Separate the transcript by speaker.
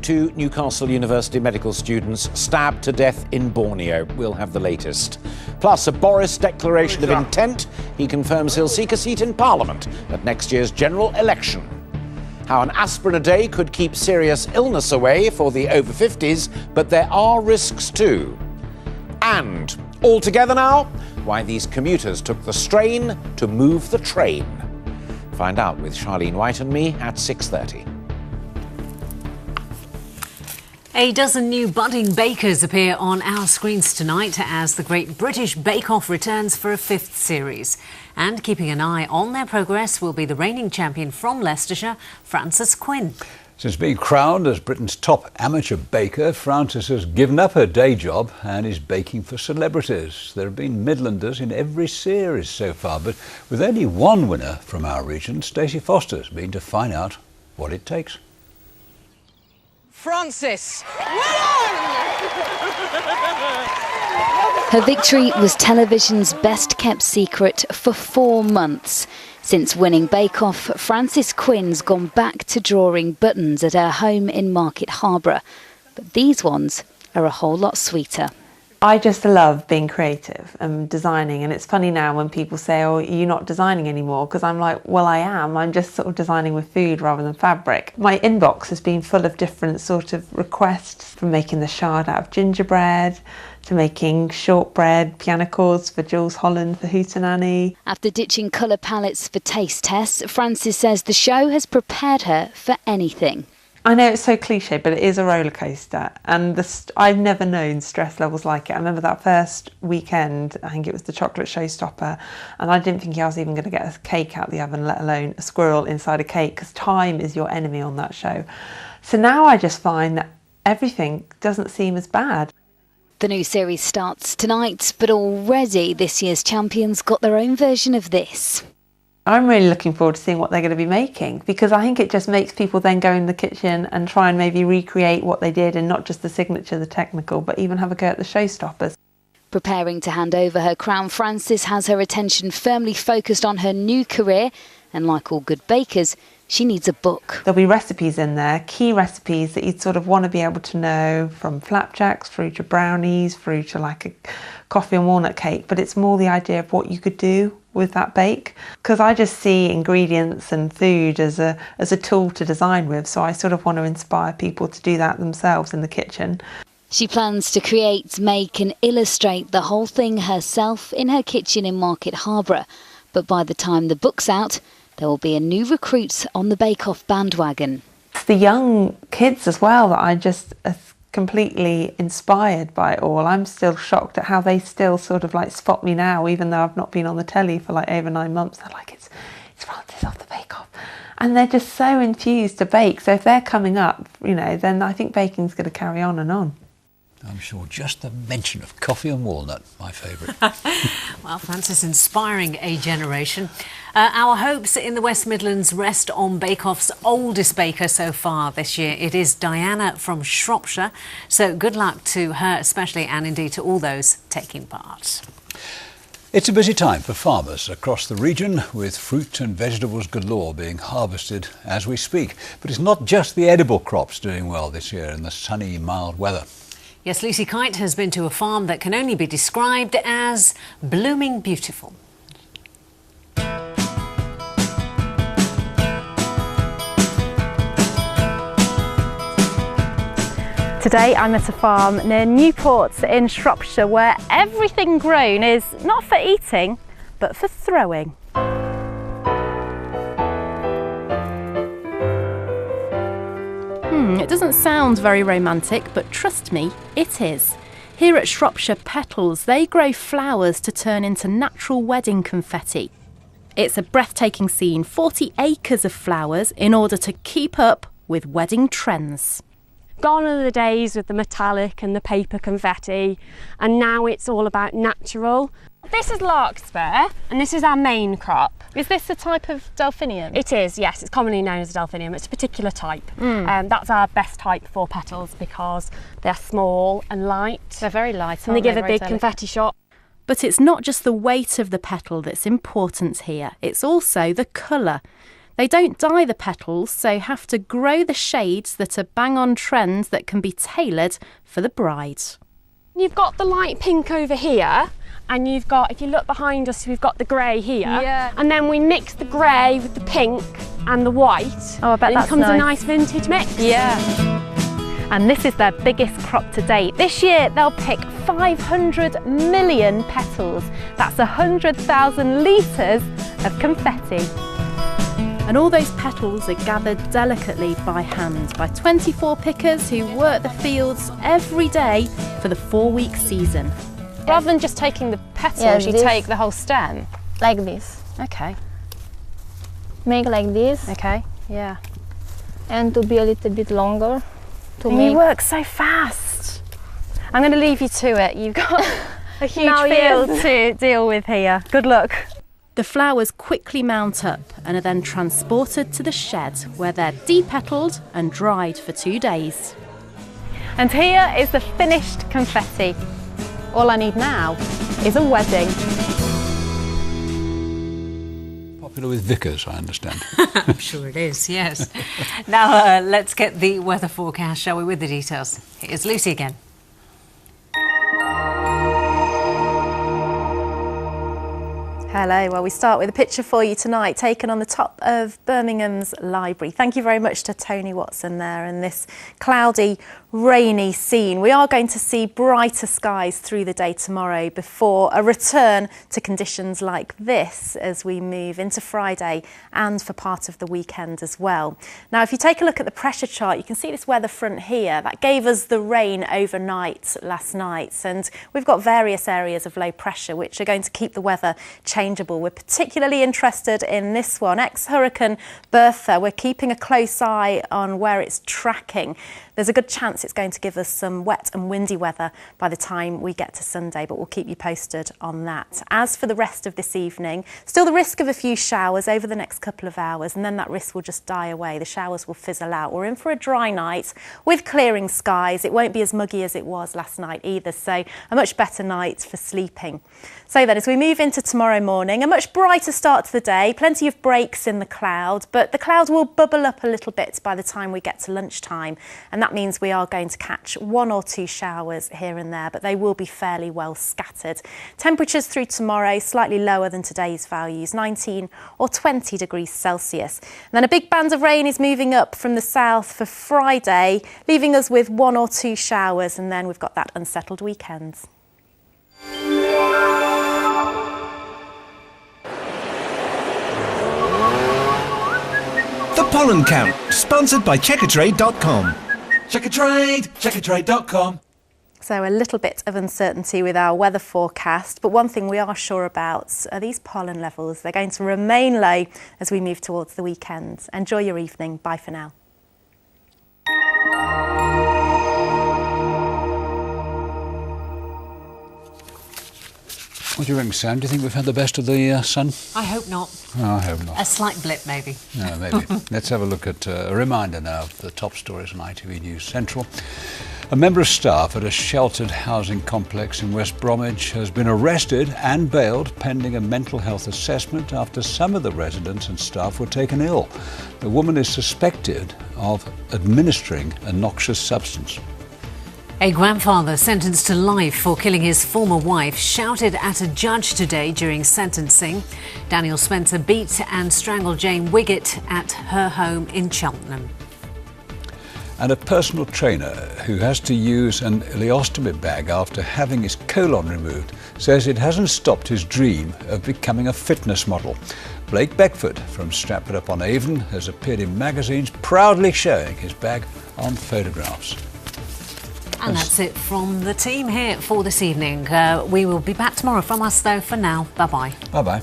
Speaker 1: Two Newcastle University medical students stabbed to death in Borneo. We'll have the latest. Plus, a Boris declaration of intent. He confirms he'll seek a seat in Parliament at next year's general election. How an aspirin a day could keep serious illness away for the over 50s, but there are risks too. And, all together now, why these commuters took the strain to move the train. Find out with Charlene White and me at 6:30.
Speaker 2: A dozen new budding bakers appear on our screens tonight as the Great British Bake Off returns for a 5th series. And keeping an eye on their progress will be the reigning champion from Leicestershire, Frances Quinn.
Speaker 3: Since being crowned as Britain's top amateur baker, Frances has given up her day job and is baking for celebrities. There have been Midlanders in every series so far, but with only one winner from our region, Stacey Foster's been to find out what it takes.
Speaker 4: Frances, well
Speaker 5: Her victory was television's best-kept secret for 4 months. Since winning Bake Off, Frances Quinn's gone back to drawing buttons at her home in Market Harborough. But these ones are a whole lot sweeter.
Speaker 6: I just love being creative and designing, and it's funny now when people say, oh, you're not designing anymore, because I'm like, well, I am. I'm just sort of designing with food rather than fabric. My inbox has been full of different sort of requests, from making the shard out of gingerbread to making shortbread piano chords for Jules Holland for Hootenanny.
Speaker 5: After ditching colour palettes for taste tests, Frances says the show has prepared her for anything.
Speaker 6: I know it's so cliche, but it is a roller coaster, and I've never known stress levels like it. I remember that first weekend, I think it was the chocolate showstopper, and I didn't think I was even going to get a cake out the oven, let alone a squirrel inside a cake, because time is your enemy on that show. So now I just find that everything doesn't seem as bad.
Speaker 5: The new series starts tonight, but already this year's champions got their own version of this.
Speaker 6: I'm really looking forward to seeing what they're going to be making, because I think it just makes people then go in the kitchen and try and maybe recreate what they did, and not just the signature, the technical, but even have a go at the showstoppers.
Speaker 5: Preparing to hand over her crown, Frances has her attention firmly focused on her new career, and like all good bakers, she needs a book.
Speaker 6: There'll be recipes in there, key recipes that you'd sort of want to be able to know, from flapjacks through to brownies, through to like a coffee and walnut cake, but it's more the idea of what you could do with that bake, because I just see ingredients and food as a tool to design with, so I sort of want to inspire people to do that themselves in the kitchen.
Speaker 5: She plans to create, make and illustrate the whole thing herself in her kitchen in Market Harborough, but by the time the book's out, there will be a new recruit on the Bake Off bandwagon.
Speaker 6: It's the young kids as well that I just completely inspired by it all. I'm still shocked at how they still sort of like spot me now, even though I've not been on the telly for like over 9 months. They're like, it's Frances off the Bake Off. And they're just so enthused to bake. So if they're coming up, you know, then I think baking's going to carry on and on.
Speaker 3: I'm sure just the mention of coffee and walnut, my favourite.
Speaker 2: Well, Frances inspiring a generation. Our hopes in the West Midlands rest on Bake Off's oldest baker so far this year. It is Diana from Shropshire. So good luck to her especially, and indeed to all those taking part.
Speaker 3: It's a busy time for farmers across the region, with fruit and vegetables galore being harvested as we speak. But it's not just the edible crops doing well this year in the sunny, mild weather.
Speaker 2: Yes, Lucy Kite has been to a farm that can only be described as blooming beautiful.
Speaker 7: Today I'm at a farm near Newport in Shropshire, where everything grown is not for eating but for throwing. It doesn't sound very romantic, but trust me, it is. Here at Shropshire Petals, they grow flowers to turn into natural wedding confetti. It's a breathtaking scene, 40 acres of flowers in order to keep up with wedding trends.
Speaker 8: Gone are the days with the metallic and the paper confetti, and now it's all about natural. This is larkspur, and this is our main crop.
Speaker 7: Is this a type of delphinium?
Speaker 8: It is, yes. It's commonly known as a delphinium. It's a particular type. That's our best type for petals because they're small and light.
Speaker 7: They're very light,
Speaker 8: and they give a big confetti shot.
Speaker 7: But it's not just the weight of the petal that's important here. It's also the colour. They don't dye the petals, so have to grow the shades that are bang-on trends that can be tailored for the bride.
Speaker 8: You've got the light pink over here, and you've got, if you look behind us, we've got the grey here.
Speaker 7: Yeah.
Speaker 8: And then we mix the grey with the pink and the white.
Speaker 7: Oh, I bet
Speaker 8: and
Speaker 7: that's
Speaker 8: it becomes
Speaker 7: nice.
Speaker 8: a nice vintage mix.
Speaker 7: Yeah. And this is their biggest crop to date. This year they'll pick 500 million petals. That's 100,000 litres of confetti. And all those petals are gathered delicately by hand by 24 pickers who work the fields every day for the 4-week season.
Speaker 8: Rather than just taking the petals, you take the whole stem.
Speaker 9: Like this.
Speaker 8: Okay.
Speaker 9: Make like this.
Speaker 8: Okay. Yeah.
Speaker 9: And to be a little bit longer.
Speaker 8: You work so fast. I'm going to leave you to it. You've got a huge field to deal with here. Good luck.
Speaker 7: The flowers quickly mount up and are then transported to the shed where they're depetaled and dried for 2 days.
Speaker 8: And here is the finished confetti. All I need now is a wedding.
Speaker 3: Popular with vicars, I understand.
Speaker 2: I'm sure it is, yes. Now let's get the weather forecast, shall we, with the details. Here's Lucy again.
Speaker 10: Hello, well we start with a picture for you tonight taken on the top of Birmingham's library. Thank you very much to Tony Watson there in this cloudy, rainy scene. We are going to see brighter skies through the day tomorrow before a return to conditions like this as we move into Friday and for part of the weekend as well. Now if you take a look at the pressure chart, you can see this weather front here. That gave us the rain overnight last night, and we've got various areas of low pressure which are going to keep the weather changeable. We're particularly interested in this one, ex-hurricane Bertha. We're keeping a close eye on where it's tracking. There's a good chance it's going to give us some wet and windy weather by the time we get to Sunday, but we'll keep you posted on that. As for the rest of this evening, still the risk of a few showers over the next couple of hours, and then that risk will just die away. The showers will fizzle out. We're in for a dry night with clearing skies. It won't be as muggy as it was last night either, so a much better night for sleeping. So then, as we move into tomorrow morning, a much brighter start to the day, plenty of breaks in the cloud, but the cloud will bubble up a little bit by the time we get to lunchtime, and that means we are going to catch 1 or 2 showers here and there, but they will be fairly well scattered. Temperatures through tomorrow slightly lower than today's values, 19 or 20 degrees Celsius. And then a big band of rain is moving up from the south for Friday, leaving us with 1 or 2 showers, and then we've got that unsettled weekend.
Speaker 11: The Pollen Count, sponsored by Checkatrade.com. Checkatrade.com.
Speaker 10: So a little bit of uncertainty with our weather forecast, but one thing we are sure about are these pollen levels. They're going to remain low as we move towards the weekend. Enjoy your evening. Bye for now.
Speaker 3: What do you reckon, Sam? Do you think we've had the best of the sun?
Speaker 2: I hope not.
Speaker 3: Oh, I hope not.
Speaker 2: A slight blip, maybe.
Speaker 3: No, maybe. Let's have a look at a reminder now of the top stories on ITV News Central. A member of staff at a sheltered housing complex in West Bromwich has been arrested and bailed pending a mental health assessment after some of the residents and staff were taken ill. The woman is suspected of administering a noxious substance.
Speaker 2: A grandfather sentenced to life for killing his former wife shouted at a judge today during sentencing. Daniel Spencer beat and strangled Jane Wiggett at her home in Cheltenham.
Speaker 3: And a personal trainer who has to use an ileostomy bag after having his colon removed says it hasn't stopped his dream of becoming a fitness model. Blake Beckford from Stratford-upon-Avon has appeared in magazines proudly showing his bag on photographs.
Speaker 2: And that's it from the team here for this evening. We will be back tomorrow. From us, though, for now, bye-bye.
Speaker 3: Bye-bye.